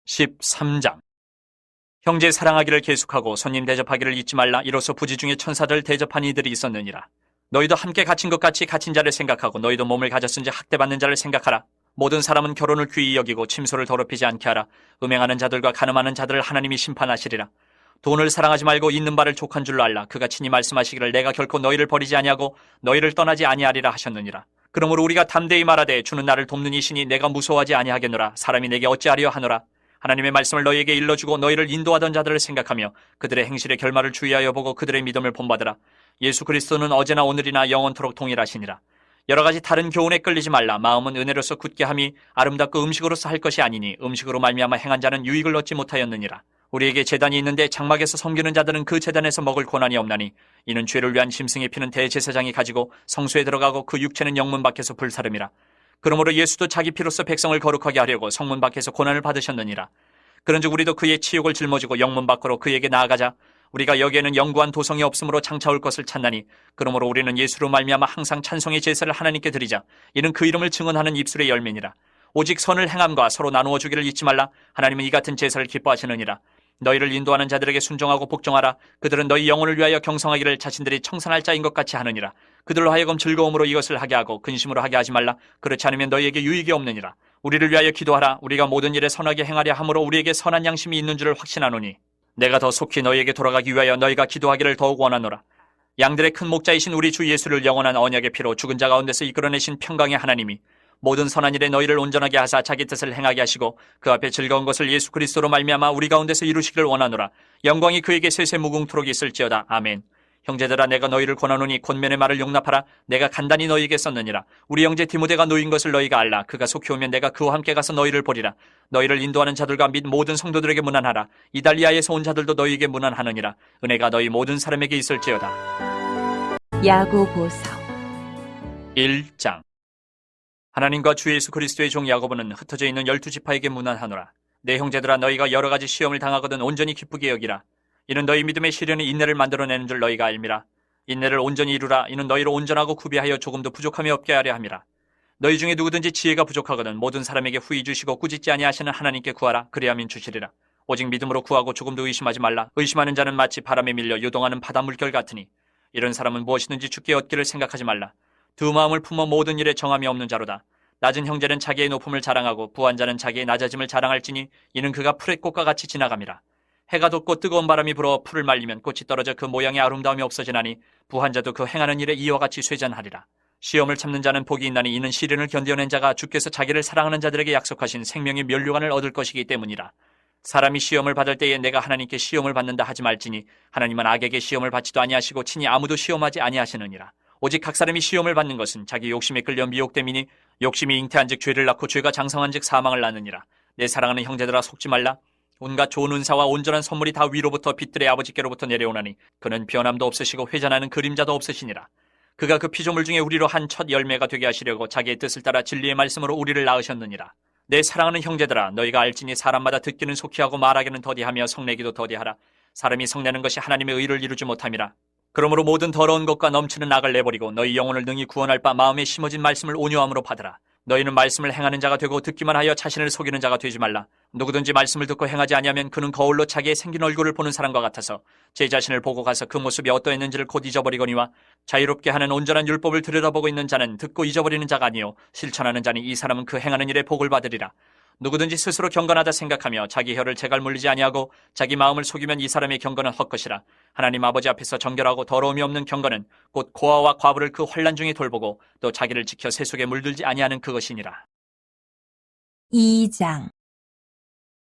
13장. 형제 사랑하기를 계속하고 손님 대접하기를 잊지 말라. 이로써 부지 중에 천사들 대접한 이들이 있었느니라. 너희도 함께 갇힌 것 같이 갇힌 자를 생각하고 너희도 몸을 가졌은지 학대받는 자를 생각하라. 모든 사람은 결혼을 귀히 여기고 침소를 더럽히지 않게 하라. 음행하는 자들과 간음하는 자들을 하나님이 심판하시리라. 돈을 사랑하지 말고 있는 바를 족한 줄로 알라. 그가 친히 말씀하시기를 내가 결코 너희를 버리지 아니하고 너희를 떠나지 아니하리라 하셨느니라. 그러므로 우리가 담대히 말하되 주는 나를 돕는 이시니 내가 무서워하지 아니하겠노라. 사람이 내게 어찌하리요 하노라. 하나님의 말씀을 너희에게 일러주고 너희를 인도하던 자들을 생각하며 그들의 행실의 결말을 주의하여 보고 그들의 믿음을 본받으라. 예수 그리스도는 어제나 오늘이나 영원토록 동일하시니라. 여러 가지 다른 교훈에 끌리지 말라. 마음은 은혜로서 굳게 함이 아름답고 음식으로서 할 것이 아니니 음식으로 말미암아 행한 자는 유익을 얻지 못하였느니라. 우리에게 제단이 있는데 장막에서 섬기는 자들은 그 제단에서 먹을 고난이 없나니 이는 죄를 위한 짐승의 피는 대제사장이 가지고 성소에 들어가고 그 육체는 영문 밖에서 불사름이라. 그러므로 예수도 자기 피로써 백성을 거룩하게 하려고 성문 밖에서 고난을 받으셨느니라. 그런즉 우리도 그의 치욕을 짊어지고 영문 밖으로 그에게 나아가자. 우리가 여기에는 영구한 도성이 없으므로 장차올 것을 찾나니 그러므로 우리는 예수로 말미암아 항상 찬송의 제사를 하나님께 드리자. 이는 그 이름을 증언하는 입술의 열매니라. 오직 선을 행함과 서로 나누어 주기를 잊지 말라. 하나님은 이 같은 제사를 기뻐하시느니라. 너희를 인도하는 자들에게 순종하고 복종하라. 그들은 너희 영혼을 위하여 경성하기를 자신들이 청산할 자인 것 같이 하느니라. 그들로 하여금 즐거움으로 이것을 하게 하고 근심으로 하게 하지 말라. 그렇지 않으면 너희에게 유익이 없느니라. 우리를 위하여 기도하라. 우리가 모든 일에 선하게 행하려 함으로 우리에게 선한 양심이 있는 줄을 확신하노니 내가 더 속히 너희에게 돌아가기 위하여 너희가 기도하기를 더욱 원하노라. 양들의 큰 목자이신 우리 주 예수를 영원한 언약의 피로 죽은 자 가운데서 이끌어내신 평강의 하나님이 모든 선한 일에 너희를 온전하게 하사 자기 뜻을 행하게 하시고 그 앞에 즐거운 것을 예수 그리스도로 말미암아 우리 가운데서 이루시기를 원하노라. 영광이 그에게 세세 무궁토록 있을지어다. 아멘. 형제들아 내가 너희를 권하노니 권면의 말을 용납하라. 내가 간단히 너희에게 썼느니라. 우리 형제 디모데가 놓인 것을 너희가 알라. 그가 속히 오면 내가 그와 함께 가서 너희를 보리라. 너희를 인도하는 자들과 및 모든 성도들에게 문안하라. 이달리아에서 온 자들도 너희에게 문안하느니라. 은혜가 너희 모든 사람에게 있을지어다. 야고보서 1장. 하나님과 주 예수 그리스도의 종 야고보는 흩어져 있는 12지파에게 문안하노라. 내 형제들아 너희가 여러 가지 시험을 당하거든 온전히 기쁘게 여기라. 이는 너희 믿음의 시련이 인내를 만들어내는 줄 너희가 알미라. 인내를 온전히 이루라. 이는 너희를 온전하고 구비하여 조금도 부족함이 없게 하려 함이라. 너희 중에 누구든지 지혜가 부족하거든 모든 사람에게 후히 주시고 꾸짖지 아니하시는 하나님께 구하라. 그리하면 주시리라. 오직 믿음으로 구하고 조금도 의심하지 말라. 의심하는 자는 마치 바람에 밀려 요동하는 바다 물결 같으니 이런 사람은 무엇이든지 주께 얻기를 생각하지 말라. 두 마음을 품어 모든 일에 정함이 없는 자로다. 낮은 형제는 자기의 높음을 자랑하고 부한 자는 자기의 낮아짐을 자랑할지니 이는 그가 풀의 꽃과 같이 지나감이라. 해가 돋고 뜨거운 바람이 불어 풀을 말리면 꽃이 떨어져 그 모양의 아름다움이 없어지나니 부한 자도 그 행하는 일에 이와 같이 쇠잔하리라. 시험을 참는 자는 복이 있나니 이는 시련을 견뎌낸 자가 주께서 자기를 사랑하는 자들에게 약속하신 생명의 면류관을 얻을 것이기 때문이라. 사람이 시험을 받을 때에 내가 하나님께 시험을 받는다 하지 말지니 하나님은 악에게 시험을 받지도 아니하시고 친히 아무도 시험하지 아니하시느니라. 오직 각 사람이 시험을 받는 것은 자기 욕심에 끌려 미혹됨이니 욕심이 잉태한즉 죄를 낳고 죄가 장성한즉 사망을 낳느니라. 내 사랑하는 형제들아 속지 말라. 온갖 좋은 은사와 온전한 선물이 다 위로부터 빛들의 아버지께로부터 내려오나니 그는 변함도 없으시고 회전하는 그림자도 없으시니라. 그가 그 피조물 중에 우리로 한 첫 열매가 되게 하시려고 자기의 뜻을 따라 진리의 말씀으로 우리를 낳으셨느니라. 내 사랑하는 형제들아 너희가 알지니 사람마다 듣기는 속히 하고 말하기는 더디하며 성내기도 더디하라. 사람이 성내는 것이 하나님의 의를 이루지 못함이라. 그러므로 모든 더러운 것과 넘치는 악을 내버리고 너희 영혼을 능히 구원할 바 마음에 심어진 말씀을 온유함으로 받으라. 너희는 말씀을 행하는 자가 되고 듣기만 하여 자신을 속이는 자가 되지 말라. 누구든지 말씀을 듣고 행하지 아니하면 그는 거울로 자기의 생긴 얼굴을 보는 사람과 같아서 제 자신을 보고 가서 그 모습이 어떠했는지를 곧 잊어버리거니와 자유롭게 하는 온전한 율법을 들여다보고 있는 자는 듣고 잊어버리는 자가 아니요 실천하는 자니 이 사람은 그 행하는 일에 복을 받으리라. 누구든지 스스로 경건하다 생각하며 자기 혀를 재갈 물리지 아니하고 자기 마음을 속이면 이 사람의 경건은 헛것이라. 하나님 아버지 앞에서 정결하고 더러움이 없는 경건은 곧 고아와 과부를 그 환난 중에 돌보고 또 자기를 지켜 세속에 물들지 아니하는 그것이니라. 2장.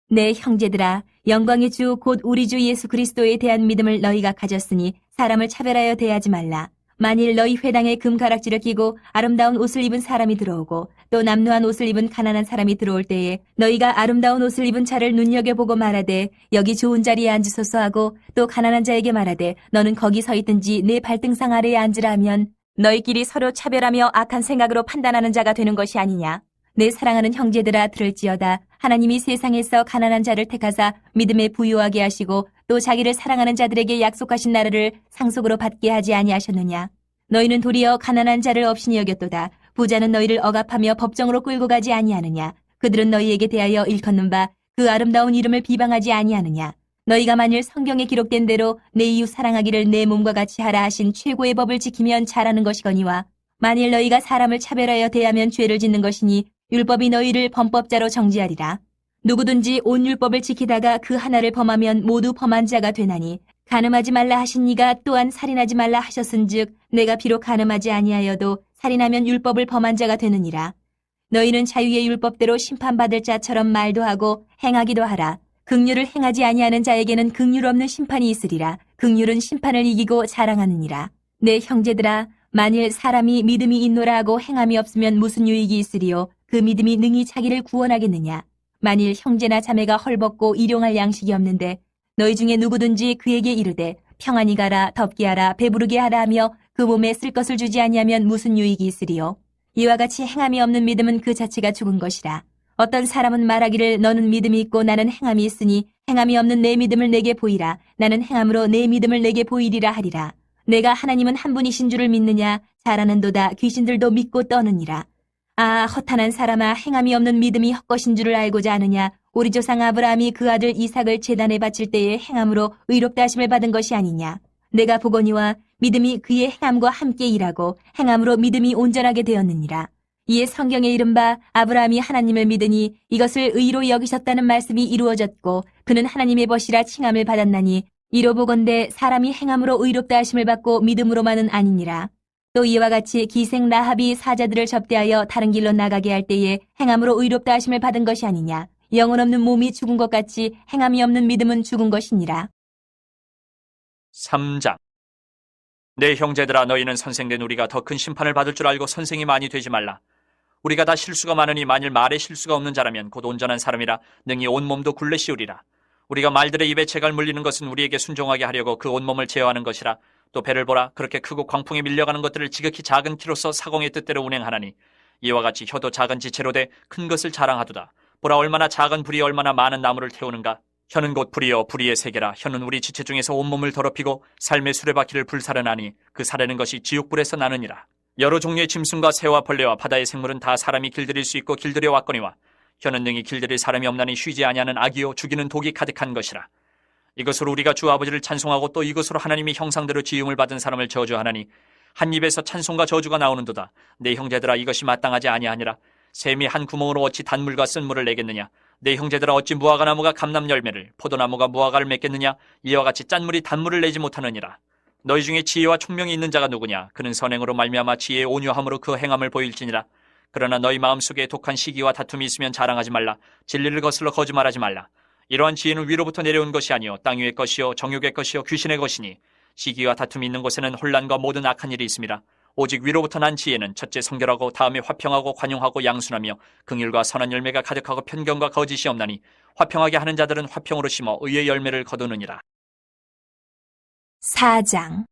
내 형제들아 영광의 주 곧 우리 주 예수 그리스도에 대한 믿음을 너희가 가졌으니 사람을 차별하여 대하지 말라. 만일 너희 회당에 금가락지를 끼고 아름다운 옷을 입은 사람이 들어오고 또 남루한 옷을 입은 가난한 사람이 들어올 때에 너희가 아름다운 옷을 입은 자를 눈여겨보고 말하되 여기 좋은 자리에 앉으소서 하고 또 가난한 자에게 말하되 너는 거기 서 있든지 내 발등상 아래에 앉으라 하면 너희끼리 서로 차별하며 악한 생각으로 판단하는 자가 되는 것이 아니냐. 내 사랑하는 형제들아 들을지어다. 하나님이 세상에서 가난한 자를 택하사 믿음에 부유하게 하시고 또 자기를 사랑하는 자들에게 약속하신 나라를 상속으로 받게 하지 아니하셨느냐. 너희는 도리어 가난한 자를 업신이 여겼도다. 부자는 너희를 억압하며 법정으로 끌고 가지 아니하느냐. 그들은 너희에게 대하여 일컫는 바 그 아름다운 이름을 비방하지 아니하느냐? 너희가 만일 성경에 기록된 대로 내 이웃 사랑하기를 내 몸과 같이 하라 하신 최고의 법을 지키면 잘하는 것이거니와 만일 너희가 사람을 차별하여 대하면 죄를 짓는 것이니 율법이 너희를 범법자로 정지하리라. 누구든지 온 율법을 지키다가 그 하나를 범하면 모두 범한 자가 되나니 간음하지 말라 하신 이가 또한 살인하지 말라 하셨은즉 내가 비록 간음하지 아니하여도 살인하면 율법을 범한 자가 되느니라. 너희는 자유의 율법대로 심판받을 자처럼 말도 하고 행하기도 하라. 긍휼을 행하지 아니하는 자에게는 긍휼 없는 심판이 있으리라. 긍휼은 심판을 이기고 자랑하느니라. 내 형제들아, 만일 사람이 믿음이 있노라 하고 행함이 없으면 무슨 유익이 있으리요? 그 믿음이 능히 자기를 구원하겠느냐? 만일 형제나 자매가 헐벗고 일용할 양식이 없는데 너희 중에 누구든지 그에게 이르되 평안히 가라, 덥게 하라, 배부르게 하라 하며 그 몸에 쓸 것을 주지 아니하면 무슨 유익이 있으리요? 이와 같이 행함이 없는 믿음은 그 자체가 죽은 것이라. 어떤 사람은 말하기를 너는 믿음이 있고 나는 행함이 있으니 행함이 없는 내 믿음을 내게 보이라. 나는 행함으로 내 믿음을 내게 보이리라 하리라. 내가 하나님은 한 분이신 줄을 믿느냐? 잘하는도다. 귀신들도 믿고 떠느니라. 아, 허탄한 사람아, 행함이 없는 믿음이 헛것인 줄을 알고자 하느냐? 우리 조상 아브라함이 그 아들 이삭을 제단에 바칠 때에 행함으로 의롭다 하심을 받은 것이 아니냐? 내가 보거니와 믿음이 그의 행함과 함께 일하고 행함으로 믿음이 온전하게 되었느니라. 이에 성경에 이른바 아브라함이 하나님을 믿으니 이것을 의로 여기셨다는 말씀이 이루어졌고 그는 하나님의 벗이라 칭함을 받았나니 이로 보건대 사람이 행함으로 의롭다 하심을 받고 믿음으로만은 아니니라. 또 이와 같이 기생 라합이 사자들을 접대하여 다른 길로 나가게 할 때에 행함으로 의롭다 하심을 받은 것이 아니냐. 영혼 없는 몸이 죽은 것 같이 행함이 없는 믿음은 죽은 것이니라. 3장. 내 형제들아, 너희는 선생된 우리가 더 큰 심판을 받을 줄 알고 선생이 많이 되지 말라. 우리가 다 실수가 많으니 만일 말에 실수가 없는 자라면 곧 온전한 사람이라 능히 온몸도 굴레 씌우리라. 우리가 말들의 입에 재갈 물리는 것은 우리에게 순종하게 하려고 그 온몸을 제어하는 것이라. 또 배를 보라. 그렇게 크고 광풍에 밀려가는 것들을 지극히 작은 키로서 사공의 뜻대로 운행하나니 이와 같이 혀도 작은 지체로 돼 큰 것을 자랑하도다. 보라, 얼마나 작은 불이 얼마나 많은 나무를 태우는가. 혀는 곧 불이여 불의의 세계라. 혀는 우리 지체 중에서 온몸을 더럽히고 삶의 수레바퀴를 불사르나니 그 사르는 것이 지옥불에서 나느니라. 여러 종류의 짐승과 새와 벌레와 바다의 생물은 다 사람이 길들일 수 있고 길들여 왔거니와 혀는 능히 길들일 사람이 없나니 쉬지 아니하는 악이요 죽이는 독이 가득한 것이라. 이것으로 우리가 주 아버지를 찬송하고 또 이것으로 하나님의 형상대로 지음을 받은 사람을 저주하나니 한 입에서 찬송과 저주가 나오는도다. 내 형제들아, 이것이 마땅하지 아니하니라. 샘이 한 구멍으로 어찌 단물과 쓴물을 내겠느냐. 내 형제들아, 어찌 무화과나무가 감람 열매를 포도나무가 무화과를 맺겠느냐. 이와 같이 짠물이 단물을 내지 못하느니라. 너희 중에 지혜와 총명이 있는 자가 누구냐? 그는 선행으로 말미암아 지혜의 온유함으로 그 행함을 보일지니라. 그러나 너희 마음속에 독한 시기와 다툼이 있으면 자랑하지 말라. 진리를 거슬러 거짓말하지 말라. 이러한 지혜는 위로부터 내려온 것이 아니요 땅 위의 것이요 정욕의 것이요 귀신의 것이니 시기와 다툼이 있는 곳에는 혼란과 모든 악한 일이 있습니다. 오직 위로부터 난 지혜는 첫째 성결하고 다음에 화평하고 관용하고 양순하며 긍휼과 선한 열매가 가득하고 편견과 거짓이 없나니 화평하게 하는 자들은 화평으로 심어 의의 열매를 거두느니라. 4장.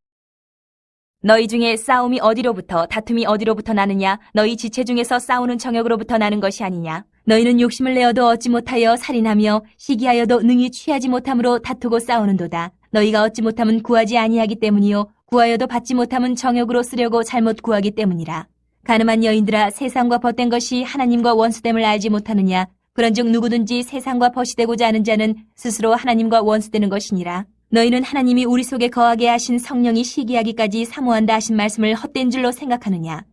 너희 중에 싸움이 어디로부터 다툼이 어디로부터 나느냐? 너희 지체 중에서 싸우는 정욕으로부터 나는 것이 아니냐? 너희는 욕심을 내어도 얻지 못하여 살인하며 시기하여도 능히 취하지 못함으로 다투고 싸우는도다. 너희가 얻지 못함은 구하지 아니하기 때문이요 구하여도 받지 못함은 정욕으로 쓰려고 잘못 구하기 때문이라. 가늠한 여인들아, 세상과 벗된 것이 하나님과 원수됨을 알지 못하느냐? 그런즉 누구든지 세상과 벗이 되고자 하는 자는 스스로 하나님과 원수되는 것이니라. 너희는 하나님이 우리 속에 거하게 하신 성령이 시기하기까지 사모한다 하신 말씀을 헛된 줄로 생각하느냐?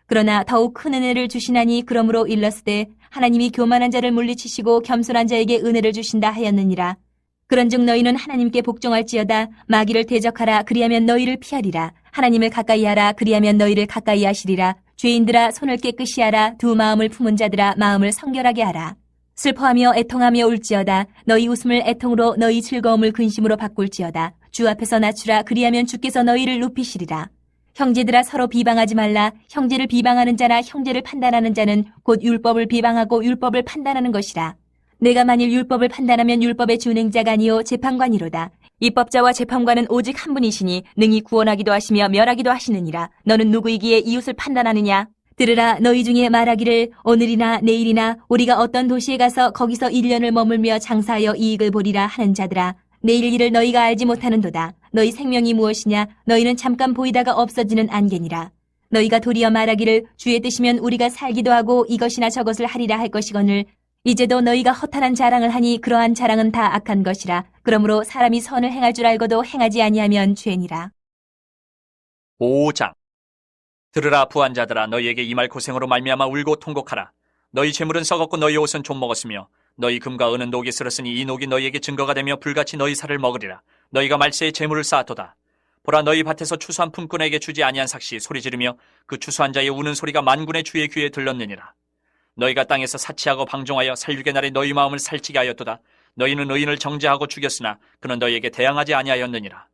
그러나 더욱 큰 은혜를 주시나니 그러므로 일렀으되 하나님이 교만한 자를 물리치시고 겸손한 자에게 은혜를 주신다 하였느니라. 그런즉 너희는 하나님께 복종할지어다. 마귀를 대적하라. 그리하면 너희를 피하리라. 하나님을 가까이 하라. 그리하면 너희를 가까이 하시리라. 죄인들아, 손을 깨끗이 하라. 두 마음을 품은 자들아, 마음을 성결하게 하라. 슬퍼하며 애통하며 울지어다. 너희 웃음을 애통으로 너희 즐거움을 근심으로 바꿀지어다. 주 앞에서 낮추라. 그리하면 주께서 너희를 높이시리라. 형제들아, 서로 비방하지 말라. 형제를 비방하는 자나 형제를 판단하는 자는 곧 율법을 비방하고 율법을 판단하는 것이라. 내가 만일 율법을 판단하면 율법의 준행자가 아니요 재판관이로다. 입법자와 재판관은 오직 한 분이시니 능히 구원하기도 하시며 멸하기도 하시느니라. 너는 누구이기에 이웃을 판단하느냐? 들으라. 너희 중에 말하기를 오늘이나 내일이나 우리가 어떤 도시에 가서 거기서 1년을 머물며 장사하여 이익을 보리라 하는 자들아, 내일 일을 너희가 알지 못하는도다. 너희 생명이 무엇이냐? 너희는 잠깐 보이다가 없어지는 안개니라. 너희가 도리어 말하기를 주의 뜻이면 우리가 살기도 하고 이것이나 저것을 하리라 할 것이거늘 이제도 너희가 허탄한 자랑을 하니 그러한 자랑은 다 악한 것이라. 그러므로 사람이 선을 행할 줄 알고도 행하지 아니하면 죄니라. 5장. 들으라 부한자들아, 너희에게 이 말 고생으로 말미암아 울고 통곡하라. 너희 재물은 썩었고 너희 옷은 좀 먹었으며 너희 금과 은은 녹이 슬었으니 이 녹이 너희에게 증거가 되며 불같이 너희 살을 먹으리라. 너희가 말세에 재물을 쌓았도다. 보라, 너희 밭에서 추수한 품꾼에게 주지 아니한 삭시 소리 지르며 그 추수한 자의 우는 소리가 만군의 주의 귀에 들렸느니라. 너희가 땅에서 사치하고 방종하여 살육의 날에 너희 마음을 살찌게 하였도다. 너희는 의인을 정죄하고 죽였으나 그는 너희에게 대항하지 아니하였느니라.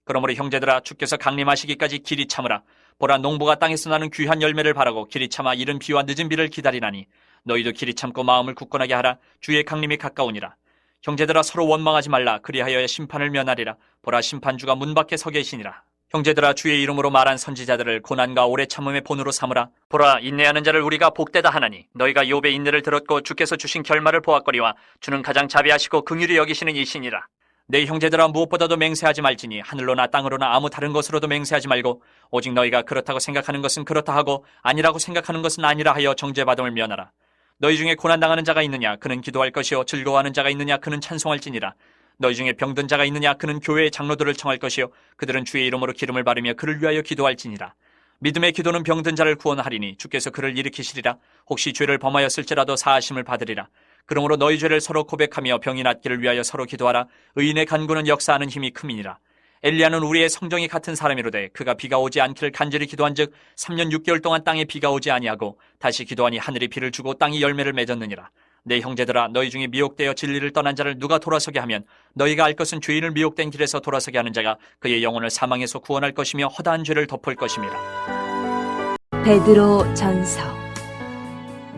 그러므로 형제들아, 주께서 강림하시기까지 길이 참으라. 보라, 농부가 땅에서 나는 귀한 열매를 바라고 길이 참아 이른 비와 늦은 비를 기다리나니 너희도 길이 참고 마음을 굳건하게 하라. 주의 강림이 가까우니라. 형제들아, 서로 원망하지 말라. 그리하여야 심판을 면하리라. 보라, 심판주가 문 밖에 서 계시니라. 형제들아, 주의 이름으로 말한 선지자들을 고난과 오래 참음의 본으로 삼으라. 보라, 인내하는 자를 우리가 복되다 하나니 너희가 욥의 인내를 들었고 주께서 주신 결말을 보았거니와 주는 가장 자비하시고 긍휼히 여기시는 이시니라. 내 형제들아, 무엇보다도 맹세하지 말지니 하늘로나 땅으로나 아무 다른 것으로도 맹세하지 말고 오직 너희가 그렇다고 생각하는 것은 그렇다 하고 아니라고 생각하는 것은 아니라 하여 정죄받음을 면하라. 너희 중에 고난당하는 자가 있느냐? 그는 기도할 것이요. 즐거워하는 자가 있느냐? 그는 찬송할지니라. 너희 중에 병든 자가 있느냐? 그는 교회의 장로들을 청할 것이요. 그들은 주의 이름으로 기름을 바르며 그를 위하여 기도할지니라. 믿음의 기도는 병든 자를 구원하리니 주께서 그를 일으키시리라. 혹시 죄를 범하였을지라도 사하심을 받으리라. 그러므로 너희 죄를 서로 고백하며 병이 낫기를 위하여 서로 기도하라. 의인의 간구는 역사하는 힘이 큼이니라. 엘리야는 우리의 성정이 같은 사람이로되 그가 비가 오지 않기를 간절히 기도한즉 3년 6개월 동안 땅에 비가 오지 아니하고 다시 기도하니 하늘이 비를 주고 땅이 열매를 맺었느니라. 내 형제들아, 너희 중에 미혹되어 진리를 떠난 자를 누가 돌아서게 하면 너희가 알 것은 죄인을 미혹된 길에서 돌아서게 하는 자가 그의 영혼을 사망에서 구원할 것이며 허다한 죄를 덮을 것임이라. 베드로 전서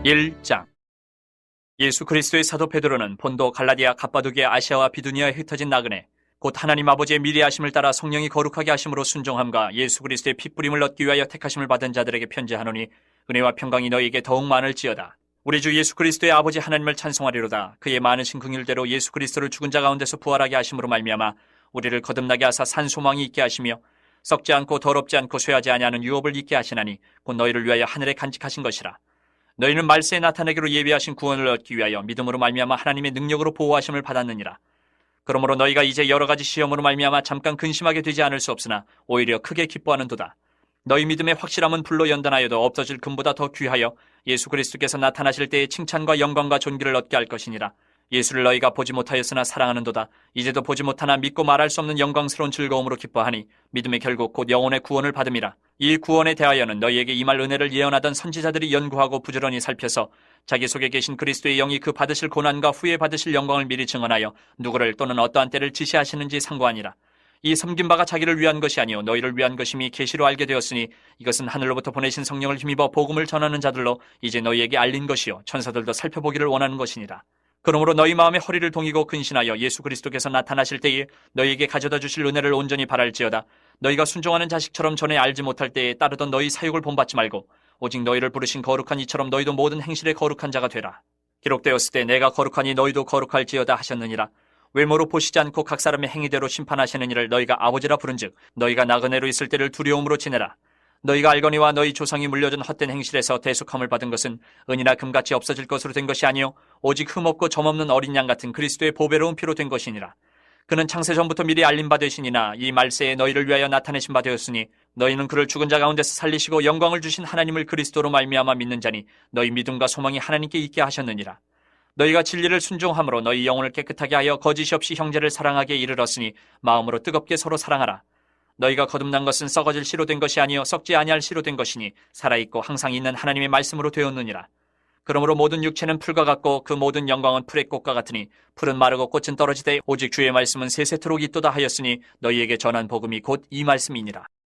1장. 예수 그리스도의 사도 베드로는 본도, 갈라디아, 갑바도기아, 아시아와 비두니아에 흩어진 나그네 곧 하나님 아버지의 미리하심을 따라 성령이 거룩하게 하심으로 순종함과 예수 그리스도의 핏부림을 얻기 위하여 택하심을 받은 자들에게 편지하노니 은혜와 평강이 너희에게 더욱 많을지어다. 우리 주 예수 그리스도의 아버지 하나님을 찬송하리로다. 그의 많으신 긍휼대로 예수 그리스도를 죽은 자 가운데서 부활하게 하심으로 말미암아 우리를 거듭나게 하사 산 소망이 있게 하시며 썩지 않고 더럽지 않고 쇠하지 아니하는 유업을 있게 하시나니 곧 너희를 위하여 하늘에 간직하신 것이라. 너희는 말세에 나타내기로 예비하신 구원을 얻기 위하여 믿음으로 말미암아 하나님의 능력으로 보호하심을 받았느니라. 그러므로 너희가 이제 여러 가지 시험으로 말미암아 잠깐 근심하게 되지 않을 수 없으나 오히려 크게 기뻐하는도다. 너희 믿음의 확실함은 불로 연단하여도 없어질 금보다 더 귀하여 예수 그리스도께서 나타나실 때에 칭찬과 영광과 존귀를 얻게 할 것이니라. 예수를 너희가 보지 못하였으나 사랑하는도다. 이제도 보지 못하나 믿고 말할 수 없는 영광스러운 즐거움으로 기뻐하니 믿음의 결국 곧 영혼의 구원을 받음이라. 이 구원에 대하여는 너희에게 임할 은혜를 예언하던 선지자들이 연구하고 부지런히 살펴서 자기 속에 계신 그리스도의 영이 그 받으실 고난과 후에 받으실 영광을 미리 증언하여 누구를 또는 어떠한 때를 지시하시는지 상고하니라. 이 섬긴 바가 자기를 위한 것이 아니요 너희를 위한 것임이 계시로 알게 되었으니 이것은 하늘로부터 보내신 성령을 힘입어 복음을 전하는 자들로 이제 너희에게 알린 것이요 천사들도 살펴보기를 원하는 것이니라. 그러므로 너희 마음에 허리를 동이고 근신하여 예수 그리스도께서 나타나실 때에 너희에게 가져다 주실 은혜를 온전히 바랄지어다. 너희가 순종하는 자식처럼 전에 알지 못할 때에 따르던 너희 사욕을 본받지 말고 오직 너희를 부르신 거룩한 이처럼 너희도 모든 행실에 거룩한 자가 되라. 기록되었을 때 내가 거룩하니 너희도 거룩할지어다 하셨느니라. 외모로 보시지 않고 각 사람의 행위대로 심판하시는 이를 너희가 아버지라 부른즉 너희가 나그네로 있을 때를 두려움으로 지내라. 너희가 알거니와 너희 조상이 물려준 헛된 행실에서 대속함을 받은 것은 은이나 금같이 없어질 것으로 된 것이 아니요 오직 흠없고 점없는 어린 양 같은 그리스도의 보배로운 피로 된 것이니라. 그는 창세전부터 미리 알린 바 되시니나 이 말세에 너희를 위하여 나타내신 바 되었으니 너희는 그를 죽은 자 가운데서 살리시고 영광을 주신 하나님을 그리스도로 말미암아 믿는 자니 너희 믿음과 소망이 하나님께 있게 하셨느니라. 너희가 진리를 순종함으로 너희 영혼을 깨끗하게 하여 거짓이 없이 형제를 사랑하게 이르렀으니 마음으로 뜨겁게 서로 사랑하라. 너희가 거듭난 것은 썩어질 씨로 된 것이 아니요 썩지 아니할 씨로 된 것이니 살아있고 항상 있는 하나님의 말씀으로 되었느니라. 그러므로 모든 육체는 풀과 같고 그 모든 영광은 풀의 꽃과 같으니 풀은 마르고 꽃은 떨어지되 오직 주의 말씀은 세세토록 있도다 하였으니 너희에게 전한 복음이 곧 이 말씀이니라.